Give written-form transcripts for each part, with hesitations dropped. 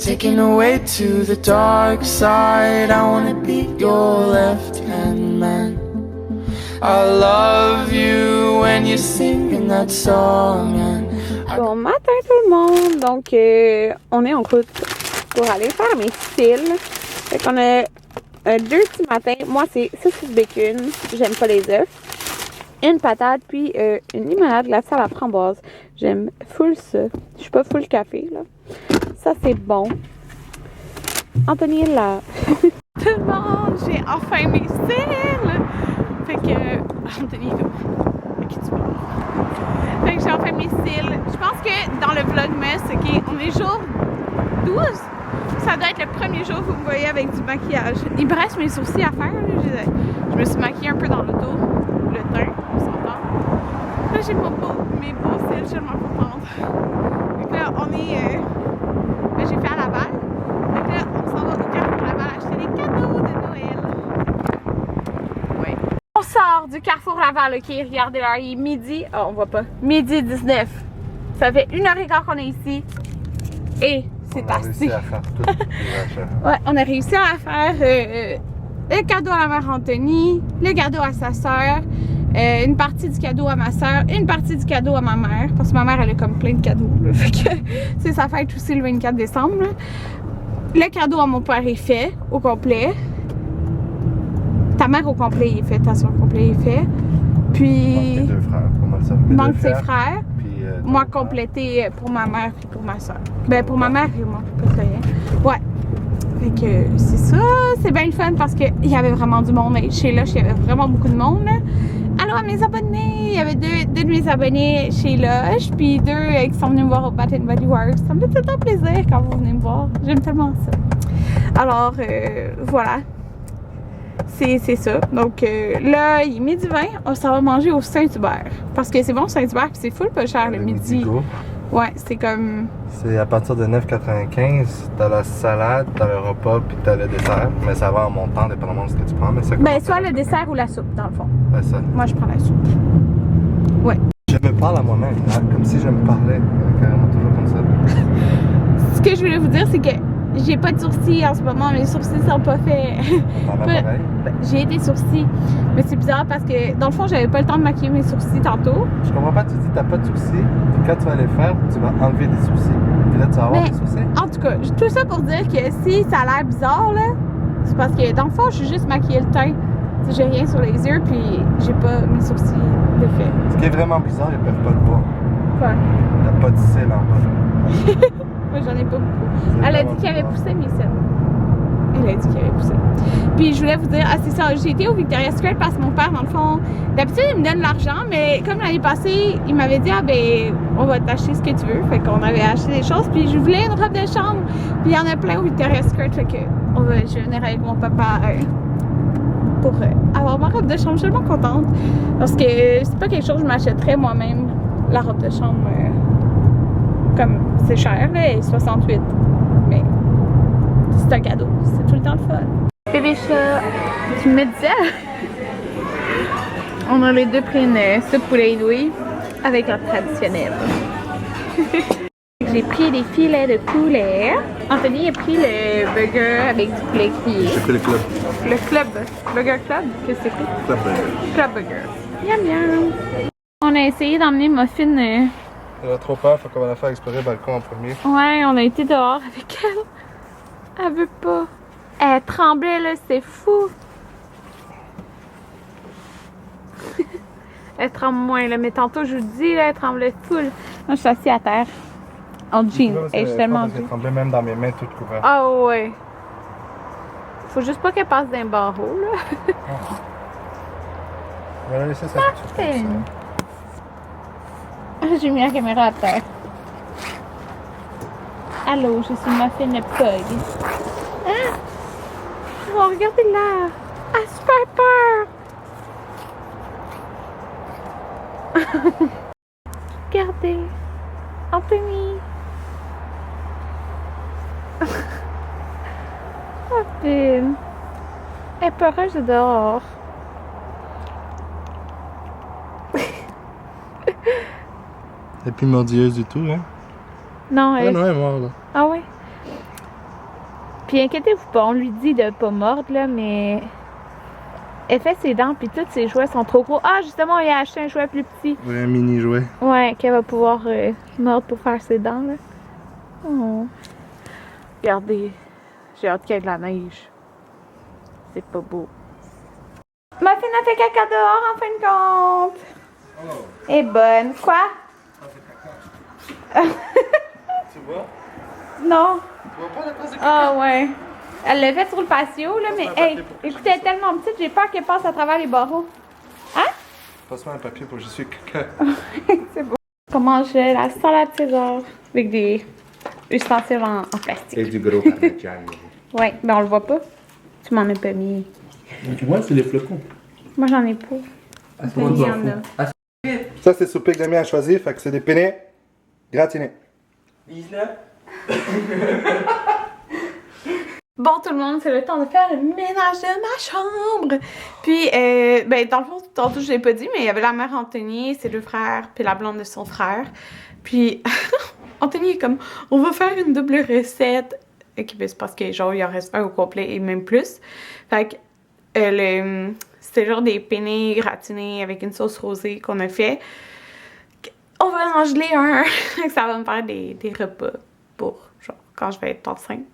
taken away to the dark side. I wanna be your left-hand man. I love you when you're singing that song. Bon matin tout le monde, donc on est en route pour aller faire mes cils. Fait qu'on a deux petits matins, moi c'est 6 bacon, j'aime pas les œufs, une patate puis une limonade glacée à la framboise. J'aime full ça, je suis pas full café là. Ça c'est bon. Anthony est là. Tout le monde, j'ai enfin mes cils. Fait que Anthony est là. À qui tu parles? Fait que j'ai enfin mes cils. Je pense que dans le vlogmas, ok, on est jour 12. Ça doit être le premier jour que vous me voyez avec du maquillage. Il me reste mes sourcils à faire. Là. Je me suis maquillée un peu dans l'auto. Le teint, on s'entend. Là, j'ai mes beaux cils, je suis tellement contente. Donc là, on est... Ben, j'ai fait à Laval. Donc là, on s'en va au Carrefour Laval acheter des cadeaux de Noël. Ouais. On sort du Carrefour Laval, ok? Regardez là, il est midi. Oh, on voit pas. Midi 19. Ça fait 1h15 qu'on est ici. Et c'est assez. On a réussi à faire tout. Ouais, on a réussi à faire le cadeau à la mère Anthony, le cadeau à sa soeur, une partie du cadeau à ma soeur, une partie du cadeau à ma mère, parce que ma mère elle a comme plein de cadeaux. Là, fait que c'est sa fête aussi le 24 décembre. Là. Le cadeau à mon père est fait au complet. Ta mère au complet est fait, ta soeur au complet est fait. Puis. Manque tes deux frères, comment ça? Manque ses frères. Puis, moi complété pour ma mère et pour ma soeur. Ben pour ma mère et moi, pas très rien. Ouais. Fait que c'est ça, c'est bien le fun parce qu'il y avait vraiment du monde. Chez Lush, il y avait vraiment beaucoup de monde. Là. Allô à mes abonnés! Il y avait deux de mes abonnés chez Lush, puis deux qui sont venus me voir au Bath & Body Works. Ça me fait tout le temps plaisir quand vous venez me voir. J'aime tellement ça. Alors, voilà. C'est ça. Donc là, il est midi 20, on s'en va manger au Saint-Hubert. Parce que c'est bon Saint-Hubert, puis c'est full pas cher le midi. Ouais, c'est comme... C'est à partir de 9,95, t'as la salade, t'as le repas, puis t'as le dessert. Mais ça va en montant, dépendamment de ce que tu prends. Mais ça ben, soit le dessert ou la soupe, dans le fond. Ouais, ça. Moi, je prends la soupe. Ouais. Je me parle à moi-même, hein, comme si je me parlais. Carrément toujours comme ça. Ce que je voulais vous dire, c'est que j'ai pas de sourcils en ce moment, mes sourcils sont pas faits. T'en as pareil? J'ai des sourcils, mais c'est bizarre parce que dans le fond, j'avais pas le temps de maquiller mes sourcils tantôt. Je comprends pas, tu dis t'as pas de sourcils, puis quand tu vas les faire, tu vas enlever des sourcils. Puis là, tu vas avoir des sourcils. En tout cas, tout ça pour dire que si ça a l'air bizarre, là, c'est parce que dans le fond, je suis juste maquillée le teint. T'sais, j'ai rien sur les yeux, puis j'ai pas mes sourcils de fait. Ce qui est vraiment bizarre, ils peuvent pas le voir. Quoi? T'as pas de cils en bas. Moi, j'en ai pas beaucoup. Elle a dit qu'il avait poussé mes cils. Elle a dit qu'il avait poussé. Puis je voulais vous dire, ah c'est ça, j'ai été au Victoria's Secret parce que mon père, dans le fond, d'habitude il me donne l'argent, mais comme l'année passée, il m'avait dit, ah ben, on va t'acheter ce que tu veux. Fait qu'on avait acheté des choses, puis je voulais une robe de chambre. Puis il y en a plein au Victoria's Secret, fait que je vais venir avec mon papa pour avoir ma robe de chambre. Je suis tellement contente. Parce que c'est pas quelque chose que je m'achèterais moi-même, la robe de chambre. Comme c'est cher, là, 68. Mais c'est un cadeau, c'est tout le temps le fun. Bébé chat, tu me disais, on a les deux pris une soupe poulet inouï avec la traditionnelle. J'ai pris des filets de poulet. Anthony a pris le burger avec du poulet grillé. C'est quoi le club? Le club. Burger club? Qu'est-ce que c'est quoi? Club burger. Club burger. Miam miam. On a essayé d'emmener Muffin. Elle a trop peur, faut qu'on va la faire explorer le balcon en premier. Ouais, on a été dehors avec elle. Elle veut pas. Elle tremblait là, c'est fou. Elle tremble moins là, mais tantôt je vous dis là, elle tremblait full. Moi je suis assise à terre. En jean. Et je suis tellement Elle tremblait même dans mes mains toutes couvertes. Ah ouais. Faut juste pas qu'elle passe d'un barreau là. On va la laisser ça tout de suite. J'ai mis la caméra à terre. Allô, je suis Muffin le pug. Hein? Oh, regardez là. Elle a super peur. Regardez. Anthony. Oh, elle est peureuse dehors. Et puis mordilleuse du tout, hein? Non, elle... non, elle est morte, là. Ah ouais? Puis inquiétez-vous pas, on lui dit de pas mordre, là, mais elle fait ses dents, puis tous ses jouets sont trop gros. Ah, justement, il a acheté un jouet plus petit. Oui, un mini jouet. Ouais, qu'elle va pouvoir mordre pour faire ses dents, là. Oh. Regardez, j'ai hâte qu'il y ait de la neige. C'est pas beau. Ma fille a fait caca dehors, en fin de compte. Oh. Elle est bonne. Quoi? Tu vois? Non. Tu vois pas la trace de caca? Ah ouais. Elle l'a fait sur le patio, là, mais hey, écoutez, elle est tellement petite, j'ai peur qu'elle passe à travers les barreaux. Hein? Passe-moi un papier pour que je suis caca. C'est beau. On mange la salade César avec des ustensiles en plastique. Et du gros parmesan. Ouais, ben on le voit pas. Tu m'en as pas mis. Tu vois, c'est les flocons. Moi j'en ai pas. Ah, c'est Il y en a. Ça, c'est souper que Damien a choisi, fait que c'est des penne gratinés. Bon tout le monde, c'est le temps de faire le ménage de ma chambre. Puis, ben dans le fond, tantôt je l'ai pas dit, mais il y avait la mère Anthony, ses deux frères, puis la blonde de son frère. Puis, Anthony est comme, on va faire une double recette. Ok, ben c'est parce que genre il en reste un au complet et même plus. Fait que, c'était genre des penne gratinés avec une sauce rosée qu'on a fait. On va en geler un. Ça va me faire des repas pour, genre, quand je vais être enceinte.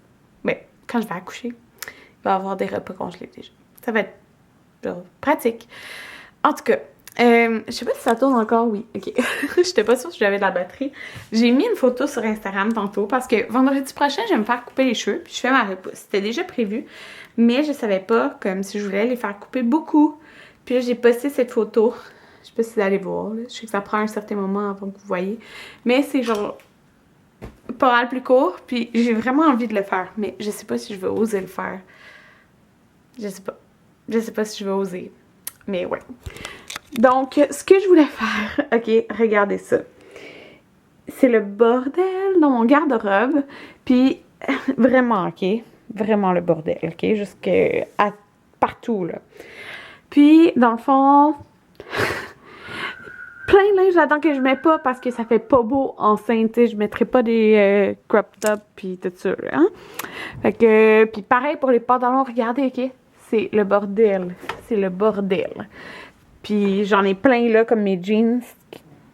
Mais quand je vais accoucher, il va y avoir des repas congelés déjà. Ça va être genre, pratique. En tout cas, je sais pas si ça tourne encore, oui. Ok. J'étais pas sûre si j'avais de la batterie. J'ai mis une photo sur Instagram tantôt parce que vendredi prochain, je vais me faire couper les cheveux. Puis je fais ma repousse. C'était déjà prévu. Mais je savais pas comme si je voulais les faire couper beaucoup. Puis là, j'ai posté cette photo. Je sais pas si vous allez voir. Là. Je sais que ça prend un certain moment avant que vous voyez. Mais c'est genre pas mal plus court. Puis j'ai vraiment envie de le faire. Mais je sais pas si je vais oser le faire. Je sais pas. Je sais pas si je vais oser. Mais ouais. Donc, ce que je voulais faire... Ok, regardez ça. C'est le bordel dans mon garde-robe. Puis, vraiment, ok? Vraiment le bordel, ok? Jusqu'à partout, là. Puis, dans le fond... plein de linge là-dedans que je mets pas parce que ça fait pas beau enceinte, tu sais, je mettrai pas des crop tops puis tout ça, là, hein? Fait que, puis pareil pour les pantalons, regardez, ok? C'est le bordel, c'est le bordel. Puis j'en ai plein là, comme mes jeans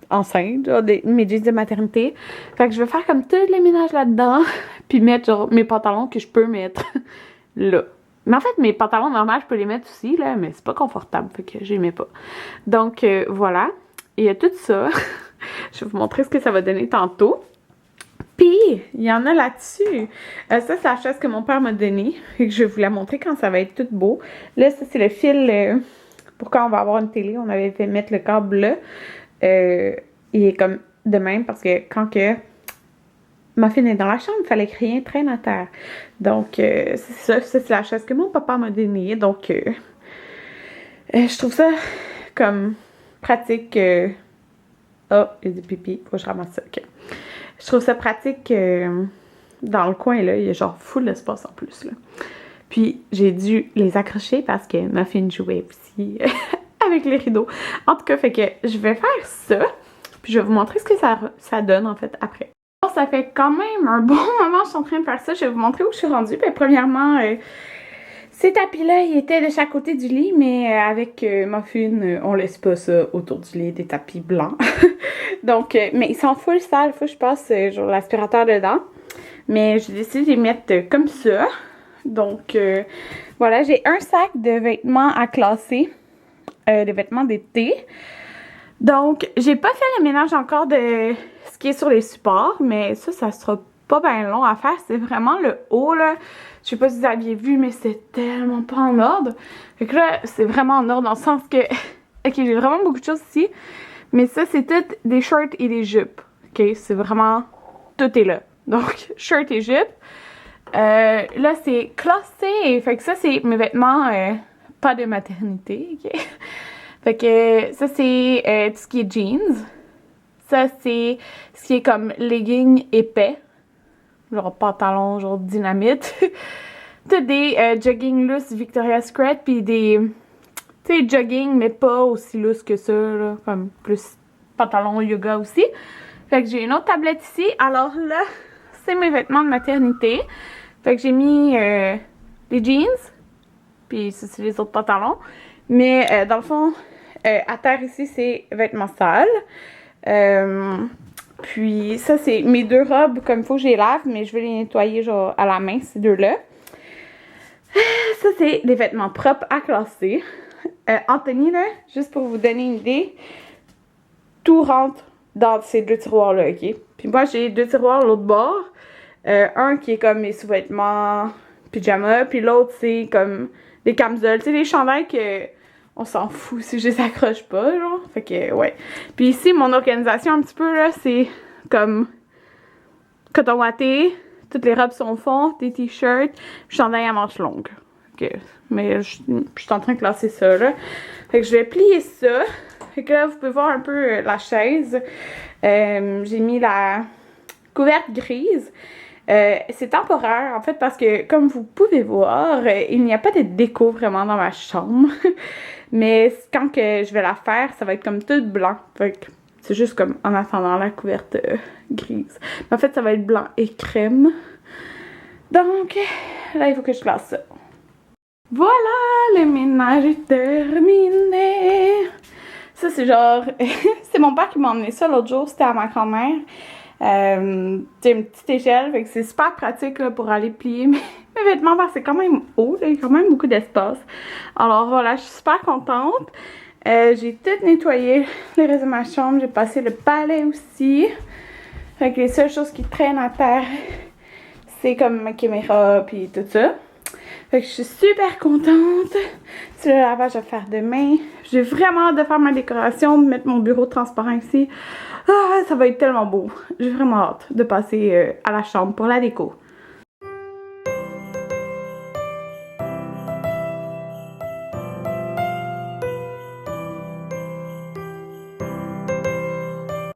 enceintes, genre mes jeans de maternité. Fait que je vais faire comme tout le ménage là-dedans, puis mettre genre mes pantalons que je peux mettre là. Mais en fait, mes pantalons normaux, je peux les mettre aussi, là, mais c'est pas confortable, fait que je les mets pas. Donc, voilà. Il y a tout ça. Je vais vous montrer ce que ça va donner tantôt. Puis, il y en a là-dessus. Ça, c'est la chaise que mon père m'a donnée. Et que je vais vous la montrer quand ça va être tout beau. Là, ça, c'est le fil pour quand on va avoir une télé. On avait fait mettre le câble là. Il est comme de même parce que quand que ma fille est dans la chambre, il fallait que rien traîne à terre. Donc, c'est ça. Ça, c'est la chaise que mon papa m'a donnée. Donc, je trouve ça comme... pratique. Oh, il y a du pipi. Faut que je ramasse ça. Okay. Je trouve ça pratique dans le coin, là. Il y a genre full d'espace en plus, là. Puis, j'ai dû les accrocher parce que ma fille jouait aussi avec les rideaux. En tout cas, fait que je vais faire ça. Puis, je vais vous montrer ce que ça donne, en fait, après. Alors, ça fait quand même un bon moment que je suis en train de faire ça. Je vais vous montrer où je suis rendue. Puis, premièrement... ces tapis-là, ils étaient de chaque côté du lit, mais avec Muffin, on laisse pas ça autour du lit, des tapis blancs. Donc, mais ils sont full sales, faut que je passe genre l'aspirateur dedans. Mais j'ai décidé de les mettre comme ça. Donc, voilà, j'ai un sac de vêtements à classer, des vêtements d'été. Donc, j'ai pas fait le ménage encore de ce qui est sur les supports, mais ça sera pas bien long à faire. C'est vraiment le haut, là. Je sais pas si vous aviez vu, mais c'est tellement pas en ordre. Fait que là, c'est vraiment en ordre dans le sens que... Ok, j'ai vraiment beaucoup de choses ici. Mais ça, c'est tout des shorts et des jupes. Ok, c'est vraiment... Tout est là. Donc, shorts et jupes. Là, c'est classé. Fait que ça, c'est mes vêtements pas de maternité, ok? Fait que ça, c'est tout ce qui est jeans. Ça, c'est ce qui est comme leggings épais. Genre pantalon, genre dynamite. T'as des jogging loose Victoria's Secret, puis des, tu sais, jogging, mais pas aussi loose que ça, là, comme plus pantalon yoga aussi. Fait que j'ai une autre tablette ici. Alors là, c'est mes vêtements de maternité. Fait que j'ai mis les jeans, puis ça c'est les autres pantalons. Mais dans le fond, à terre ici, c'est vêtements sales. Puis ça, c'est mes deux robes, comme il faut que je les lave, mais je vais les nettoyer genre à la main, ces deux-là. Ça, c'est des vêtements propres à classer. Anthony, là, juste pour vous donner une idée, tout rentre dans ces deux tiroirs-là, ok? Puis moi, j'ai deux tiroirs l'autre bord. Un qui est comme mes sous-vêtements pyjama, puis l'autre, c'est comme des camisoles. Tu sais, les chandails que on s'en fout si je les accroche pas, genre. Fait que, ouais. Puis ici, mon organisation, un petit peu, là, c'est comme coton watté, toutes les robes sont au fond, des t-shirts, chandail à manches longues. Ok. Mais je suis en train de classer ça, là. Fait que je vais plier ça. Fait que là, vous pouvez voir un peu la chaise. J'ai mis la couverte grise. C'est temporaire, en fait, parce que, comme vous pouvez voir, il n'y a pas de déco vraiment dans ma chambre. Mais quand que je vais la faire, ça va être comme tout blanc. Fait que c'est juste comme en attendant la couverte grise. Mais en fait, ça va être blanc et crème. Donc, là, il faut que je classe ça. Voilà, le ménage est terminé. Ça, c'est genre... c'est mon père qui m'a emmené ça l'autre jour. C'était à ma grand-mère. C'est une petite échelle, fait que c'est super pratique là, pour aller plier mes vêtements parce que c'est quand même haut, là, il y a quand même beaucoup d'espace. Alors voilà, je suis super contente. J'ai tout nettoyé le reste de ma chambre, j'ai passé le balai aussi. Fait que les seules choses qui traînent à terre, c'est comme ma caméra puis tout ça. Fait que je suis super contente. C'est le lavage à faire demain. J'ai vraiment hâte de faire ma décoration, de mettre mon bureau transparent ici. Ah, ça va être tellement beau. J'ai vraiment hâte de passer à la chambre pour la déco.